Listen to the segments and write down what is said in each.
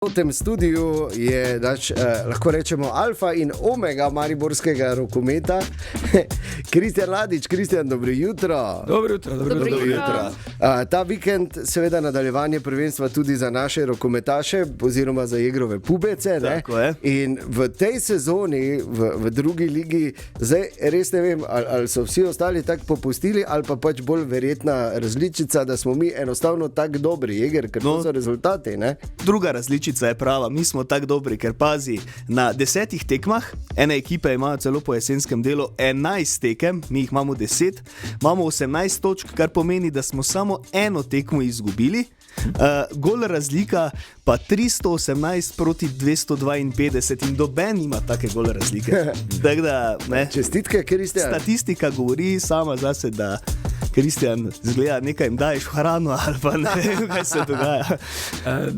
V tem studiu je naš, lahko rečemo, alfa in omega mariborskega rokometa, Kristjan Ladič. Kristjan, dobro jutro. Dobro jutro. Ta vikend seveda nadaljevanje prvenstva tudi za naše rokometaše oziroma za Jegrove Pubece. In v tej sezoni, v drugi ligi, zdaj res ne vem, ali so vsi ostali tako popustili, ali pa pač bolj verjetna različica, da smo mi enostavno tako dobri, Jeger, ker to so rezultati, ne? Druga različica je prava, mi smo tako dobri, ker pazi, na 10 tekmah, ene ekipe imajo celo po jesenskem delu 11 tekem, mi jih imamo 10, imamo 18 točk, kar pomeni, da smo samo eno tekmo izgubili, gol razlika pa 318 proti 252 in doben ima take gol razlike. Tak da, ne. Čestitke, Kristjan. Statistika govori sama zase, da Kristjan, zgleda, nekaj jim daješ hrano ali pa ne vem, kaj se dogaja.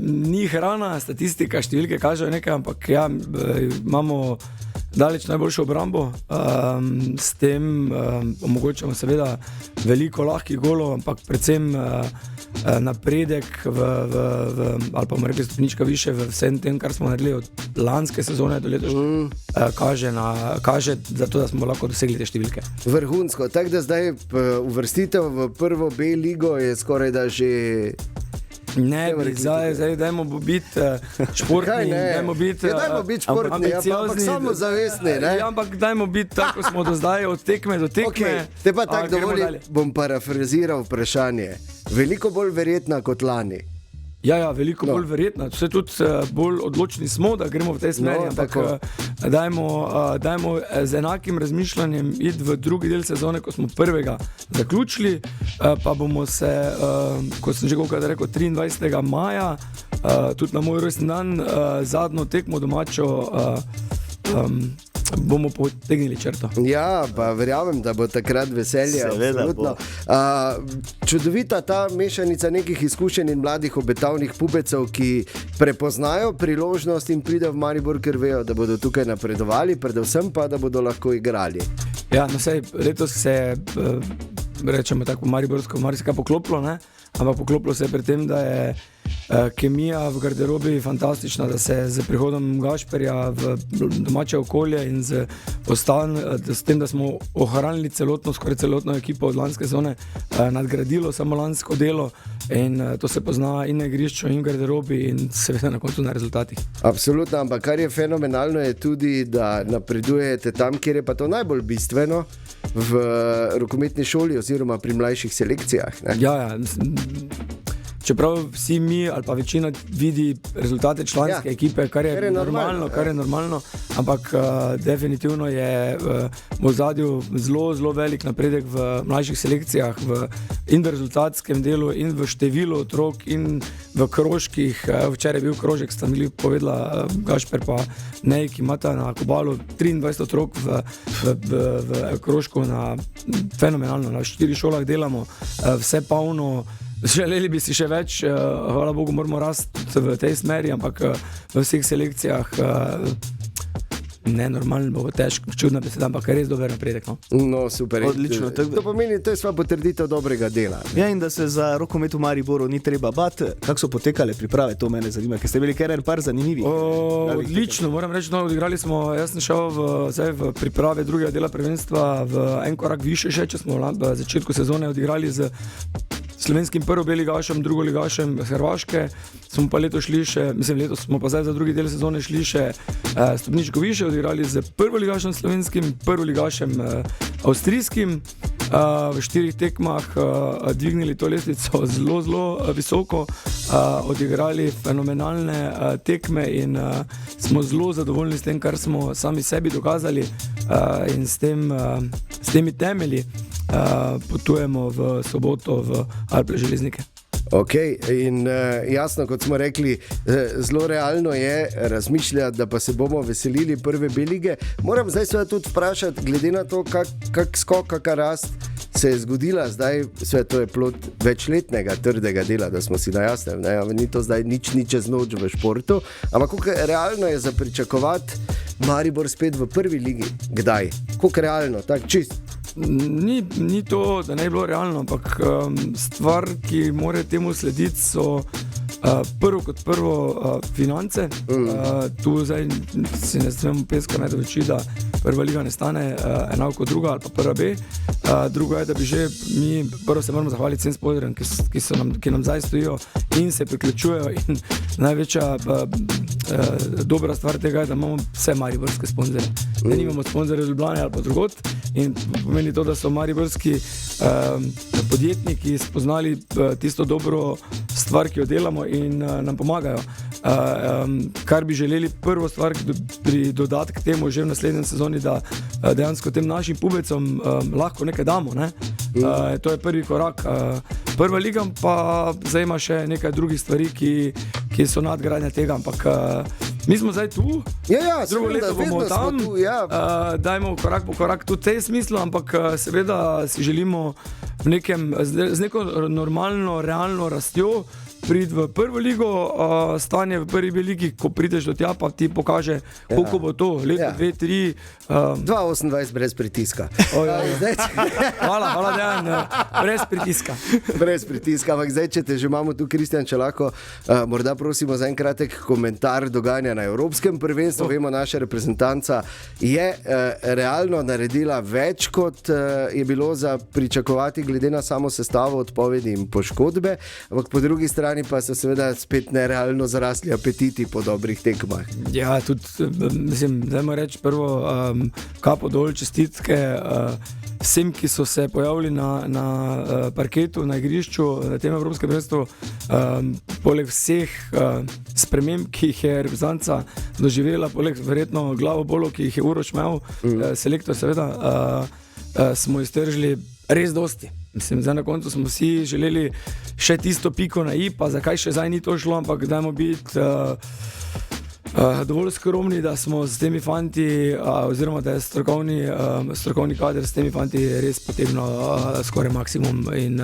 Ni hrana, statistika, številke kažejo nekaj, ampak ja, imamo daleč najboljšo obrambo, s tem omogočamo seveda veliko lahkih golov, ampak predvsem napredek ali pa mora biti stopnička više v vsem tem, kar smo naredili od lanske sezone do letošnje, kaže za to, da smo lahko dosegli te številke. Vrhunsko, tako da zdaj uvrstitev v prvo B ligo je skoraj da že... Ne, zdaj dajmo biti športni, dajmo biti ampak samo zavestni, ne? Ja, ampak dajmo biti tako, smo do zdaj od tekme do tekme. Okay, te pa tako dovolj, bom parafraziral vprašanje. Veliko bolj verjetna kot lani. Ja, veliko bolj verjetno. Vse tudi bolj odločni smo, da gremo v tej smeri, ampak dajmo z enakim razmišljanjem iti v drugi del sezone, ko smo prvega zaključili, pa bomo se, kot sem že rekel, 23. maja, tudi na moj rojstni dan, zadnjo tekmo domačo, bomo potegnili črto. Ja, pa verjamem, da bo takrat veselje. Absolutno. Čudovita ta mešanica nekih izkušenj in mladih obetavnih pubecev, ki prepoznajo priložnost in pridejo v Maribor, ker vejo, da bodo tukaj napredovali, predvsem pa, da bodo lahko igrali. Ja, no sej, letos se rečemo tako mariborsko, marsikaj poklopilo, ne? Ampak poklopilo se je pri tem, da je kemija v garderobi fantastična, da se z prihodom Gašperja v domače okolje in s tem, da smo ohranili skoraj celotno ekipo od lanske sezone, nadgradilo samo lansko delo in to se pozna in na igrišču in v garderobi in seveda na koncu na rezultatih. Absolutno, ampak kar je fenomenalno je tudi, da napredujete tam, kjer je pa to najbolj bistveno, v rokometni šoli oziroma pri mlajših selekcijah, ne? Ja, čeprav vsi mi ali pa večina vidi rezultate članske ekipe, kar je normalno, ampak definitivno je v ozadju zelo velik napredek v mlajših selekcijah, in v rezultatskem delu, in v številu otrok, in v krožkih. Včeraj je bil krožek, sta mi povedala Gašper pa Nej, ki imata na Kobalu 23 otrok v krožku, fenomenalno, na 4 šolah delamo, vse polno. Želeli bi si še več, hvala Bogu, moramo rasti v tej smeri, ampak v vseh selekcijah nenormalno bo težko, čudna beseda, ampak res dober napredek. No, super. Odlično. To pomeni, to je sva potrditev dobrega dela. Ja, in da se za rokomet v Mariboru ni treba bati. Kako so potekale priprave, to mene zanima, ker ste bili kar en par zanimivi. Odlično, moram reči, odigrali smo, jaz sem šel v priprave drugega dela prvenstva v en korak više še, če smo v začetku sezone odigrali z slovenskim prvoligašem, drugoligašem Hrvaške, smo pa letos smo pa zdaj za drugi del sezone šli še stopničko više, odigrali z prvoligašem slovenskim, prvoligašem avstrijskim, v 4 tekmah dvignili to lestvico zelo visoko, odigrali fenomenalne tekme in smo zelo zadovoljni s tem, kar smo sami sebi dokazali, in s temi temelji potujemo v soboto v Alpe Železnike. Ok, in jasno, kot smo rekli, zelo realno je razmišljati, da pa se bomo veselili prve B lige. Moram zdaj seveda tudi vprašati, glede na to, kak skok, kaka rast se je zgodila zdaj, sve to je plod večletnega trdega dela, da smo si na jasnem, ne? Ni to zdaj nič čez noč v športu, ampak koliko realno je za pričakovati Maribor spet v prvi ligi? Kdaj? Koliko realno, tak čist? Ni to, da ne bi bilo realno, ampak stvar, ki mora temu slediti, so Prvo kot prvo finance. Tu zdaj si ne smemo peska med oči, da prva liga ne stane enako kot druga ali pa prva B. Drugo je, da bi že mi prvo se moramo zahvaliti vsem sponzorjem, ki nam zdaj stojijo in se priključujejo, in največja dobra stvar tega je, da imamo vse mariborske sponzorje. Da nimamo sponzorje Ljubljane ali pa drugot, in pomeni to, da so mariborski podjetniki spoznali tisto dobro stvar, ki jo delamo, in nam pomagajo. Kar bi želeli, prvo stvar pri dodatku k temu že v naslednjem sezoni, da dejansko tem našim pubecom lahko nekaj damo, ne? To je prvi korak. Prva liga pa zdaj ima še nekaj drugih stvari, ki so nadgradnja tega, ampak mi smo zdaj tu, drugo leto bomo tam, dajmo korak po korak tudi v tej smislu, ampak seveda si želimo z neko normalno, realno rastjo priti v prvo ligo, stanje v prvi ligi, ko prideš do tja, pa ti pokaže, koliko bo to, leto, 2, 3. 2,28 brez pritiska. Hvala, Dejan, brez pritiska. Brez pritiska, ampak zdaj, če te že imamo tu, Kristjan, če lahko, morda prosimo za en kratek komentar dogajanja na Evropskem prvenstvu. Vemo, naša reprezentanca je realno naredila več, kot je bilo za pričakovati, glede na samo sestavo, odpovedi in poškodbe, ampak po drugi strani pa so seveda spet nerealno zarasli apetiti po dobrih tekmah. Ja, tudi, mislim, dajmo reči prvo, kapo dol, čestitke vsem, ki so se pojavili na parketu, na igrišču, na tem Evropskem prvenstvu. Poleg vseh sprememb, ki jih je reprezentanca doživela, poleg verjetno glavobolov, ki jih je Uroš imel, selektor seveda, smo iztržili res dosti. Mislim, zdaj na koncu smo vsi želeli še tisto piko na i, pa zakaj še zdaj ni to šlo, ampak dajmo biti dovolj skromni, da smo s temi fanti, oziroma da je strokovni kader s temi fanti res potegnil skoraj maksimum, in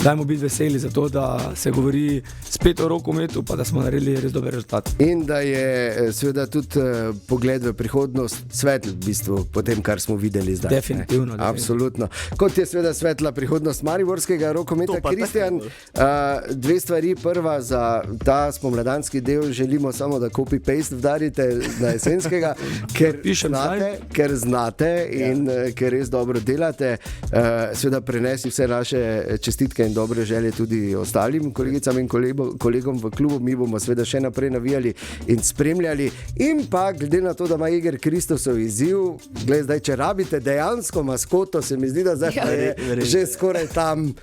dajmo biti veseli za to, da se govori spet o rokometu, pa da smo naredili res dober rezultat. In da je seveda tudi pogled v prihodnost svetl, v bistvu, po tem, kar smo videli zdaj. Definitivno. Absolutno. Kot je seveda svetla prihodnost mariborskega rokometa. Kristjan, dve stvari. Prva, za ta spomladanski del želimo samo, da copy-paste vdarite na jesenskega, ker znate in ker res dobro delate. Seveda prenesi vse naše čestitke in dobre želje tudi ostalim kolegicam in kolegom v klubu. Mi bomo seveda še naprej navijali in spremljali. In pa, glede na to, da ima Igor Kristosov izziv, zdaj, če rabite dejansko maskoto, se mi zdi, da zdaj je že skoraj tam.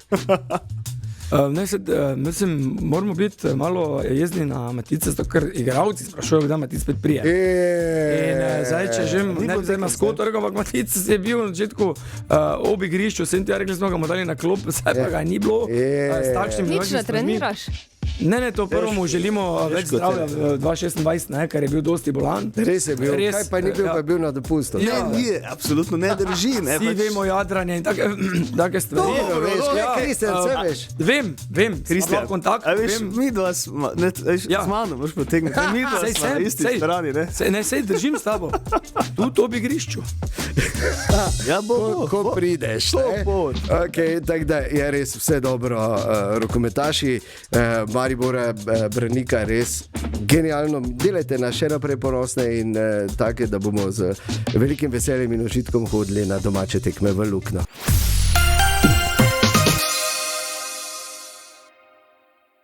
Mislim, moramo biti malo jezni na Matice, zato ker igralci sprašujejo, kdaj Matic spet prije. In zdaj, če že ne bi zdaj maskoto, ampak Matic je bil na začetku ob igrišču, vsem ti rekli smo ga dali na klop, zdaj pa ga ni bilo. Nič ne treniraš? Ne, to prvo mu želimo več zdravja v 2026, kar je bil dosti bolan. Res je bil, kaj pa ni bil, pa je bil na dopustu. Ne, absolutno ne drži. Vsi vemo jadranje in take stvari. Kristjan, vse veš. Vem, Kristjan, kontakt. Veš, mi dva smo, z mano boš potegniti, mi dva smo na isti strani, ne? Sej držim s tabo, tudi ob igrišču. Ja, ko prideš, ne? Tako da je res vse dobro, rokometaši Maribora, Branika, res genialno. Delajte nas še naprej ponosne in take, da bomo z velikim veseljem in užitkom hodili na domače tekme v Lukno.